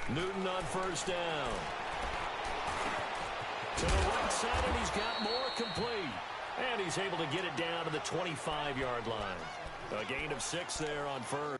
Newton on first down. To the right side, and he's got more complete. And he's able to get it down to the 25-yard line. A gain of 6 there on first.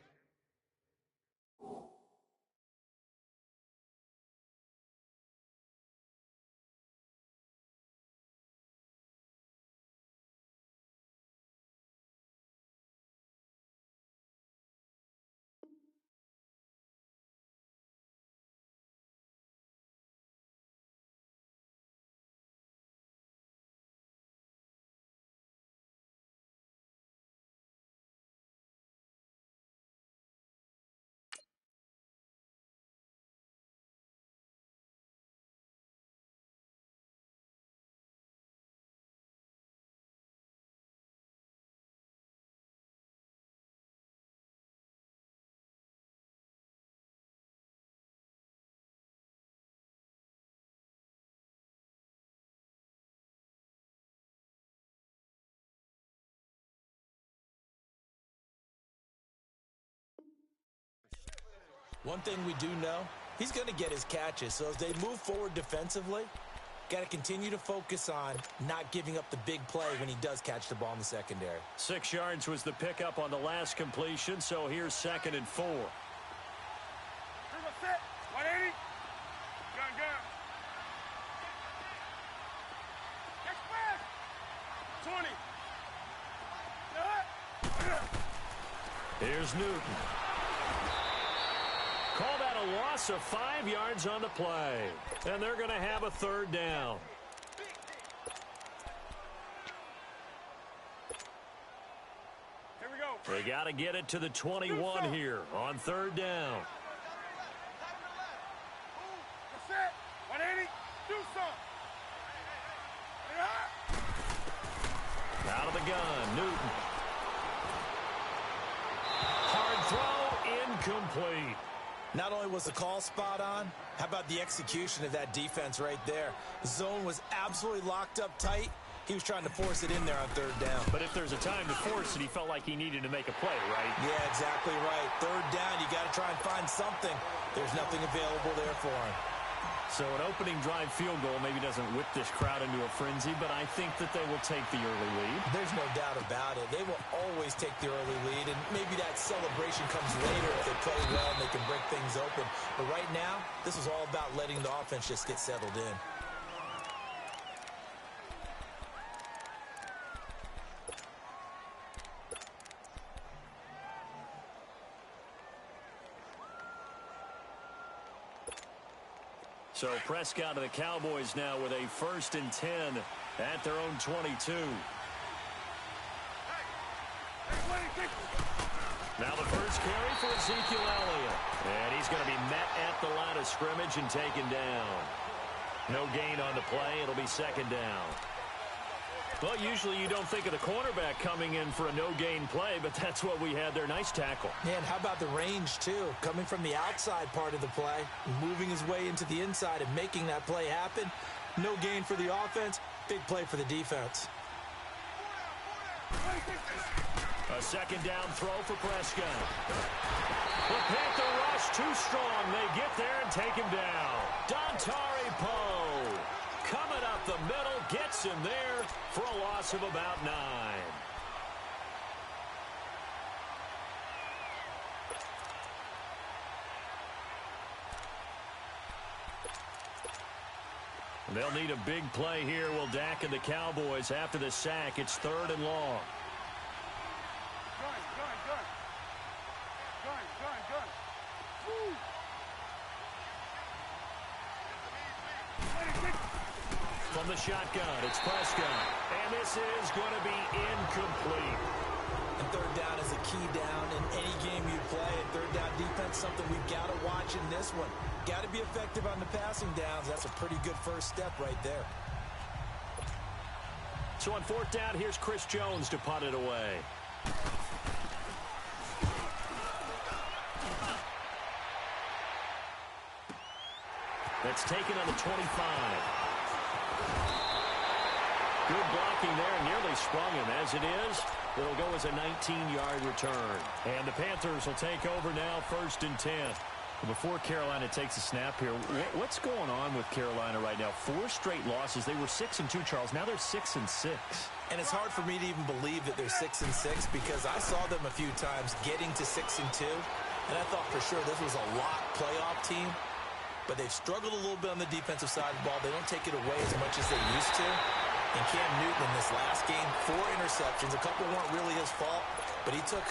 One thing we do know, he's going to get his catches. So as they move forward defensively, got to continue to focus on not giving up the big play when he does catch the ball in the secondary. 6 yards was the pickup on the last completion, so here's 2nd and 4. 180. Gun. Express. 20. Here's Newton. Call that a loss of 5 yards on the play. And they're going to have a 3rd down. Here we go. They got to get it to the 21 here on 3rd down. That's it. 180. Do something. Out of the gun, Newton. Hard throw, incomplete. Not only was the call spot on, how about the execution of that defense right there? The zone was absolutely locked up tight. He was trying to force it in there on 3rd down. But if there's a time to force it, he felt like he needed to make a play, right? Yeah, exactly right. 3rd down, you got to try and find something. There's nothing available there for him. So an opening drive field goal maybe doesn't whip this crowd into a frenzy, but I think that they will take the early lead. There's no doubt about it. They will always take the early lead, and maybe that celebration comes later if they play well and they can break things open. But right now, this is all about letting the offense just get settled in. So Prescott of the Cowboys now with a 1st and 10 at their own 22. Now the first carry for Ezekiel Elliott. And he's going to be met at the line of scrimmage and taken down. No gain on the play. It'll be 2nd down. Well, usually you don't think of the cornerback coming in for a no-gain play, but that's what we had there. Nice tackle. And how about the range, too? Coming from the outside part of the play, moving his way into the inside and making that play happen. No gain for the offense, big play for the defense. A 2nd down throw for Prescott. The Panther rush too strong. They get there and take him down. Dontari Poe coming up the middle, gets him there for a loss of about 9. They'll need a big play here. Will Dak and the Cowboys after the sack. It's 3rd and long. Gun. Woo. From the shotgun, it's Prescott. And this is going to be incomplete. And 3rd down is a key down in any game you play. And 3rd down defense, something we've got to watch in this one. Got to be effective on the passing downs. That's a pretty good first step right there. So on 4th down, here's Chris Jones to punt it away. That's taken on the 25. Good blocking there, nearly sprung him. As it is, it'll go as a 19-yard return. And the Panthers will take over now, 1st and 10. Before Carolina takes a snap here, what's going on with Carolina right now? 4 straight losses. They were 6-2, Charles. Now they're 6-6. And it's hard for me to even believe that they're 6-6 because I saw them a few times getting to 6-2, and I thought for sure this was a lock playoff team. But they've struggled a little bit on the defensive side of the ball. They don't take it away as much as they used to. And Cam Newton in this last game, 4 interceptions. A couple weren't really his fault, but he took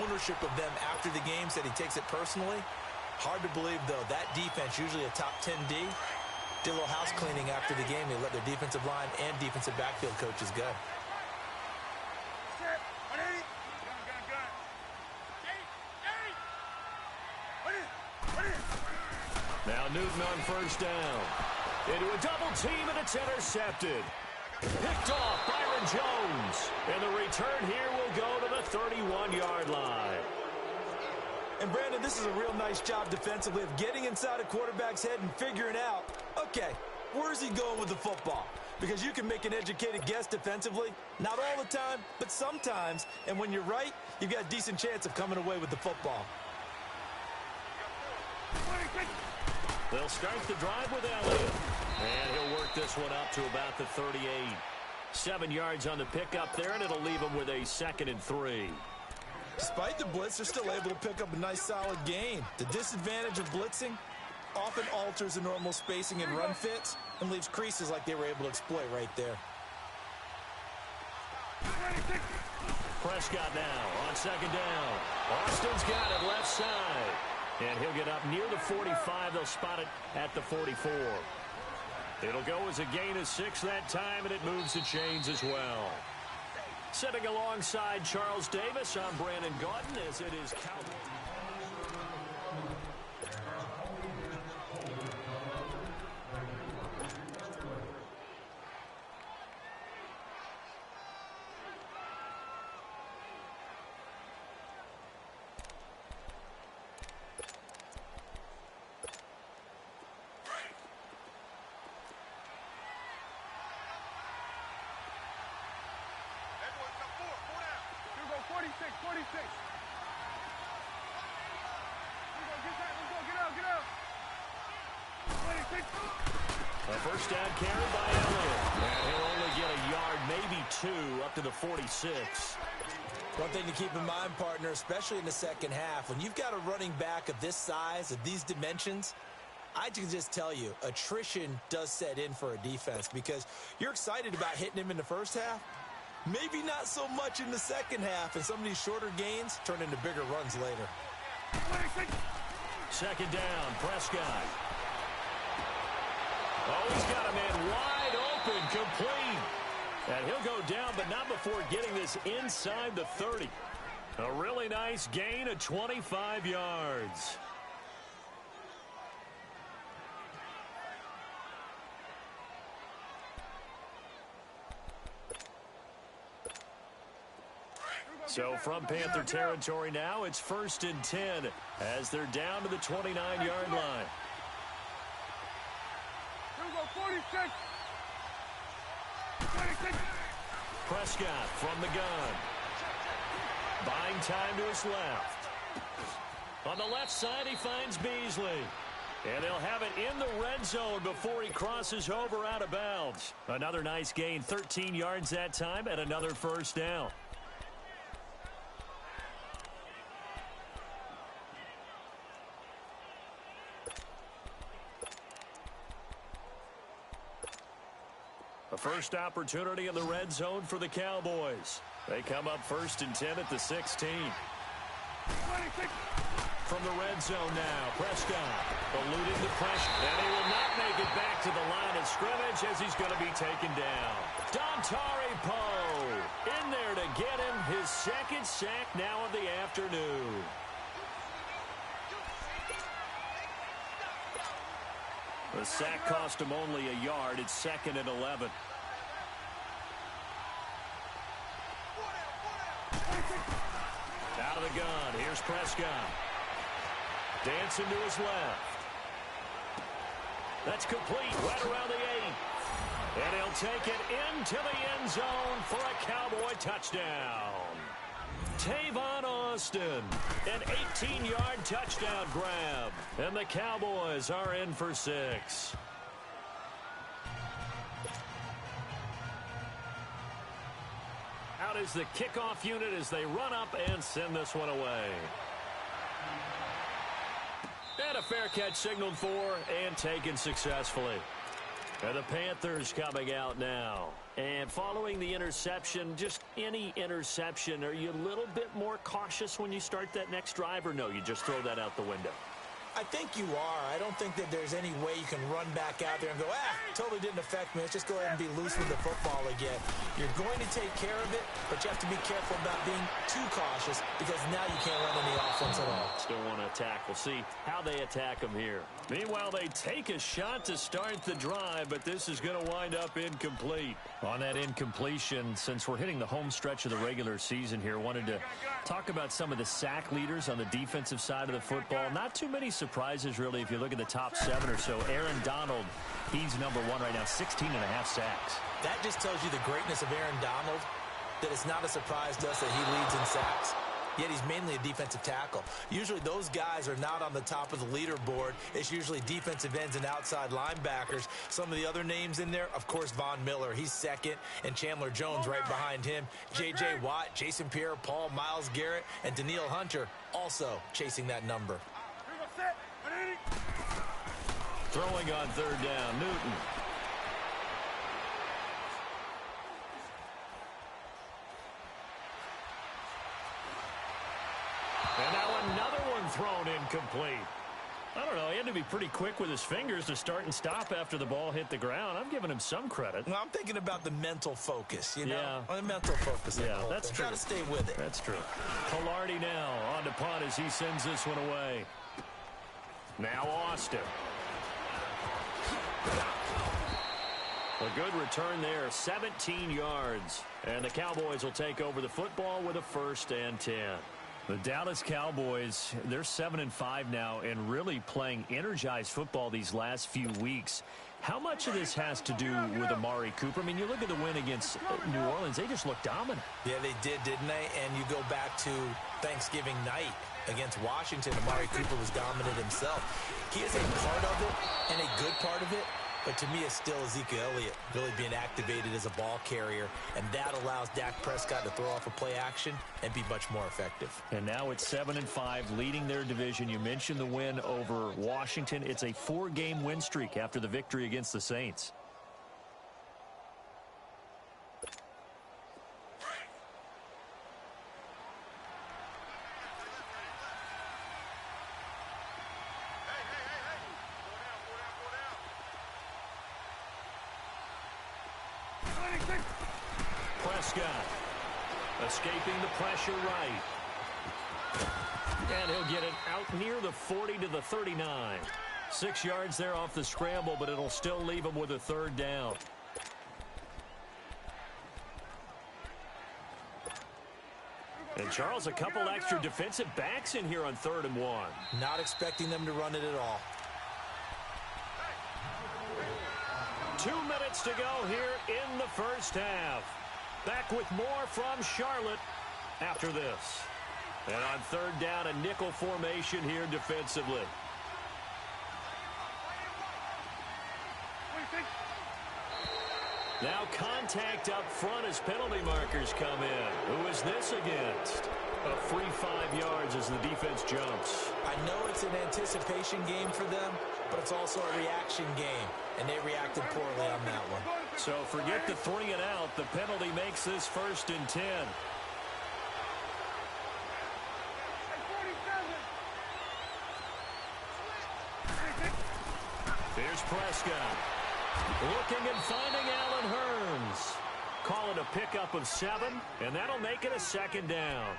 ownership of them after the game, said he takes it personally. Hard to believe, though, that defense, usually a top 10 D, did a little house cleaning after the game. They let their defensive line and defensive backfield coaches go. Now Newton on first down. Into a double team, and it's intercepted. Picked off Byron Jones. And the return here will go to the 31-yard line. And, Brandon, this is a real nice job defensively of getting inside a quarterback's head and figuring out, okay, where's he going with the football? Because you can make an educated guess defensively. Not all the time, but sometimes. And when you're right, you've got a decent chance of coming away with the football. They'll start the drive with Elliott. And he'll work this one up to about the 38. 7 yards on the pickup there, and it'll leave him with a 2nd and 3. Despite the blitz, they're still able to pick up a nice, solid gain. The disadvantage of blitzing often alters the normal spacing and run fits and leaves creases like they were able to exploit right there. Prescott now on 2nd down. Austin's got it left side. And he'll get up near the 45. They'll spot it at the 44. It'll go as a gain of 6 that time, and it moves the chains as well. Sitting alongside Charles Davis, I'm Brandon Gaudin as it is Cowboys. A first down carry by Elliott. And he'll only get a yard, maybe 2, up to the 46. One thing to keep in mind, partner, especially in the second half, when you've got a running back of this size, of these dimensions, I can just tell you, attrition does set in for a defense because you're excited about hitting him in the first half. Maybe not so much in the second half, and some of these shorter gains turn into bigger runs later. 2nd down, Prescott. Oh, he's got a man wide open, complete. And he'll go down, but not before getting this inside the 30. A really nice gain of 25 yards. So from Panther territory now, it's 1st and 10 as they're down to the 29-yard line. 46. Prescott from the gun. Buying time to his left. On the left side, he finds Beasley. And they'll have it in the red zone before he crosses over out of bounds. Another nice gain, 13 yards that time, and another first down. A first opportunity in the red zone for the Cowboys. They come up 1st and 10 at the 16. From the red zone now, Prescott eluding the pressure. And he will not make it back to the line of scrimmage as he's going to be taken down. Dontari Poe in there to get him his 2nd sack now of the afternoon. The sack cost him only a yard. It's 2nd and 11. Out of the gun. Here's Prescott. Dancing to his left. That's complete right around the 8. And he'll take it into the end zone for a Cowboy touchdown. Tavon on Austin. An 18-yard touchdown grab. And the Cowboys are in for 6. Out is the kickoff unit as they run up and send this one away. And a fair catch signaled for and taken successfully. And the Panthers coming out now. And following the interception, just any interception, are you a little bit more cautious when you start that next drive, or no, you just throw that out the window? I think you are. I don't think that there's any way you can run back out there and go, totally didn't affect me. Let's just go ahead and be loose with the football again. You're going to take care of it, but you have to be careful about being too cautious because now you can't run any offense at all. Still want to attack. We'll see how they attack them here. Meanwhile, they take a shot to start the drive, but this is going to wind up incomplete. On that incompletion, since we're hitting the home stretch of the regular season here, wanted to talk about some of the sack leaders on the defensive side of the football. Not too many surprises, really, if you look at the top 7 or so. Aaron Donald, he's number 1 right now, 16.5 sacks. That just tells you the greatness of Aaron Donald, that it's not a surprise to us that he leads in sacks, yet he's mainly a defensive tackle. Usually those guys are not on the top of the leaderboard. It's usually defensive ends and outside linebackers. Some of the other names in there, of course, Von Miller, he's second, and Chandler Jones right behind him. J.J. Watt, Jason Pierre-Paul, Myles Garrett, and Daniil Hunter also chasing that number. Throwing on 3rd down, Newton. And now another one thrown incomplete. I don't know, he had to be pretty quick with his fingers to start and stop after the ball hit the ground. I'm giving him some credit. Well, I'm thinking about the mental focus, you know? Yeah. The mental focus. Yeah, that's true. Got to stay with it. That's true. Pilardi now on to punt as he sends this one away. Now Austin. A good return there, 17 yards. And the Cowboys will take over the football with a 1st and 10. The Dallas Cowboys, they're 7-5 now and really playing energized football these last few weeks. How much of this has to do with Amari Cooper? I mean, you look at the win against New Orleans, they just looked dominant. Yeah, they did, didn't they? And you go back to Thanksgiving night against Washington. Amari Cooper was dominant himself. He is a part of it and a good part of it. But to me, it's still Ezekiel Elliott really being activated as a ball carrier. And that allows Dak Prescott to throw off a play action and be much more effective. And now it's 7-5, leading their division. You mentioned the win over Washington. It's a 4-game win streak after the victory against the Saints. Prescott escaping the pressure right. And he'll get it out near the 40 to the 39. 6 yards there off the scramble, but it'll still leave him with a 3rd down. And Charles, a couple extra defensive backs in here on 3rd and 1. Not expecting them to run it at all. 2 minutes to go here in the first half. Back with more from Charlotte after this. And on 3rd down, a nickel formation here defensively. Now contact up front as penalty markers come in. Who is this against? A free 5 yards as the defense jumps. I know it's an anticipation game for them, but it's also a reaction game, and they reacted poorly on that one. So forget the 3 and out. The penalty makes this 1st and 10. Here's Prescott. Looking and finding Allen Hurns. Call it a pickup of 7, and that'll make it a 2nd down.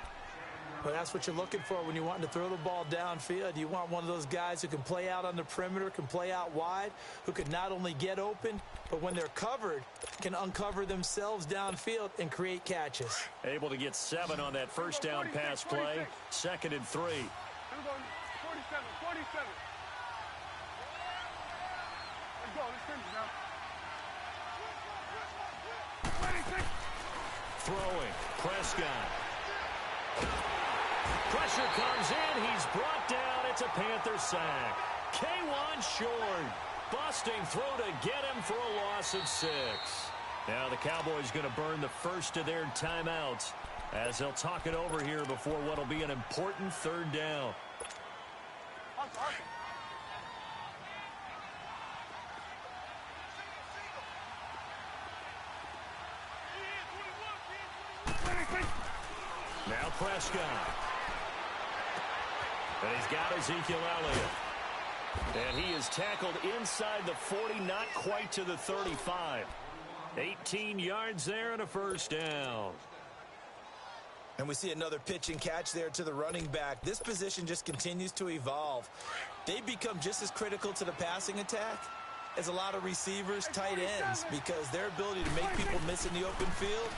Well, that's what you're looking for when you want to throw the ball downfield. You want one of those guys who can play out on the perimeter, can play out wide, who can not only get open, but when they're covered, can uncover themselves downfield and create catches. Able to get 7 on that 1st down pass play. 2nd and 3. 47. Let's go. Let's finish now. Throwing. Prescott. Pressure comes in. He's brought down. It's a Panther sack. K1 short. Busting throw to get him for a loss of 6. Now the Cowboys going to burn the first of their timeouts as they'll talk it over here before what will be an important third down. Now Prescott. And he's got Ezekiel Elliott. And he is tackled inside the 40, not quite to the 35. 18 yards there and a first down. And we see another pitch and catch there to the running back. This position just continues to evolve. They become just as critical to the passing attack as a lot of receivers, tight ends, because their ability to make people miss in the open field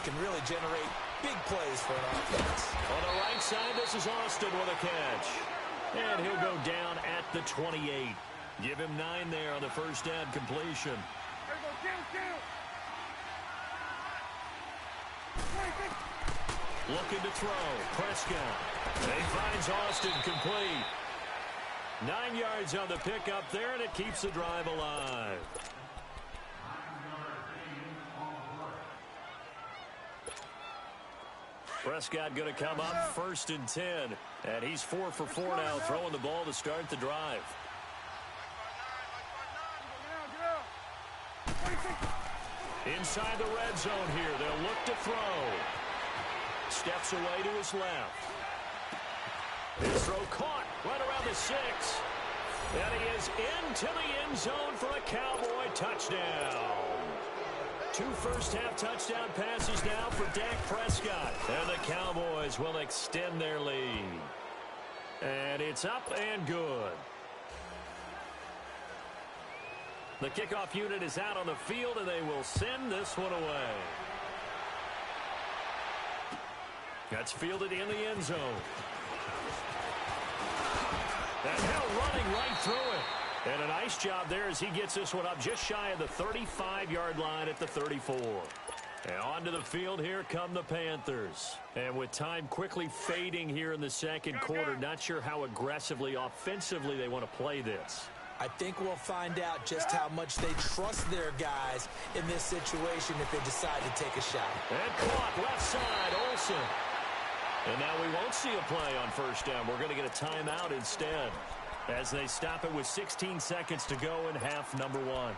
can really generate big plays for an offense. On the right side, this is Austin with a catch. And he'll go down at the 28. Give him 9 there on the first down completion. Looking to throw. Prescott. He finds Austin complete. 9 yards on the pickup there, and it keeps the drive alive. Prescott going to come up 1st and 10. And he's 4 for 4 now, throwing the ball to start the drive. Inside the red zone here. They'll look to throw. Steps away to his left. His throw caught right around the 6. And he is into the end zone for a Cowboy touchdown. 2 first-half touchdown passes now for Dak Prescott. And the Cowboys will extend their lead. And it's up and good. The kickoff unit is out on the field, and they will send this one away. That's fielded in the end zone. And now running right through it. And a nice job there as he gets this one up just shy of the 35-yard line at the 34. And onto the field here come the Panthers. And with time quickly fading here in the second quarter, not sure how aggressively, offensively they want to play this. I think we'll find out just how much they trust their guys in this situation if they decide to take a shot. And caught left side, Olsen. And now we won't see a play on first down. We're going to get a timeout instead as they stop it with 16 seconds to go in half number 1.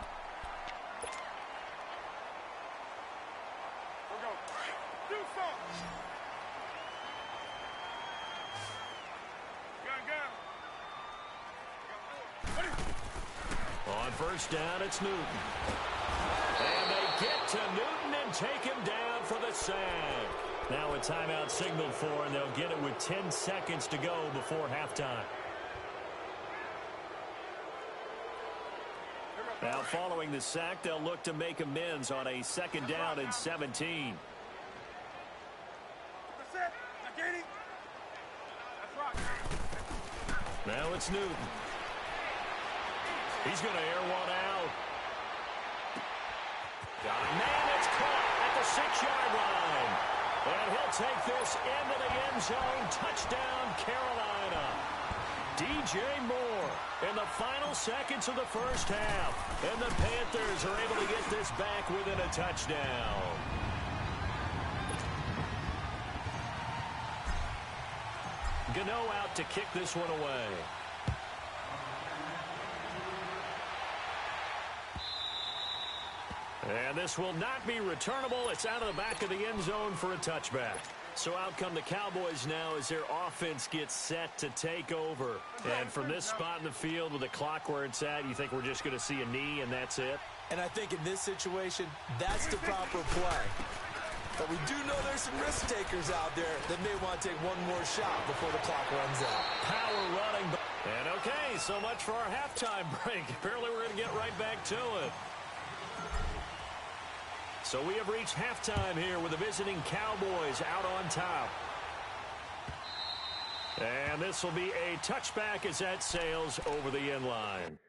On first down, it's Newton. And they get to Newton and take him down for the sack. Now a timeout signaled for, and they'll get it with 10 seconds to go before halftime. Now following the sack, they'll look to make amends on a 2nd down and 17. Now it's Newton. He's going to air one out. Man, it's caught at the 6-yard line. And he'll take this into the end zone. Touchdown, Carolina. DJ Moore in the final seconds of the first half. And the Panthers are able to get this back within a touchdown. Gano out to kick this one away. And this will not be returnable. It's out of the back of the end zone for a touchback. So out come the Cowboys now as their offense gets set to take over. And from this spot in the field with the clock where it's at, you think we're just going to see a knee and that's it? And I think in this situation, that's the proper play. But we do know there's some risk takers out there that may want to take one more shot before the clock runs out. Power running. And okay, so much for our halftime break. Apparently we're going to get right back to it. So we have reached halftime here with the visiting Cowboys out on top. And this will be a touchback as that sails over the end line.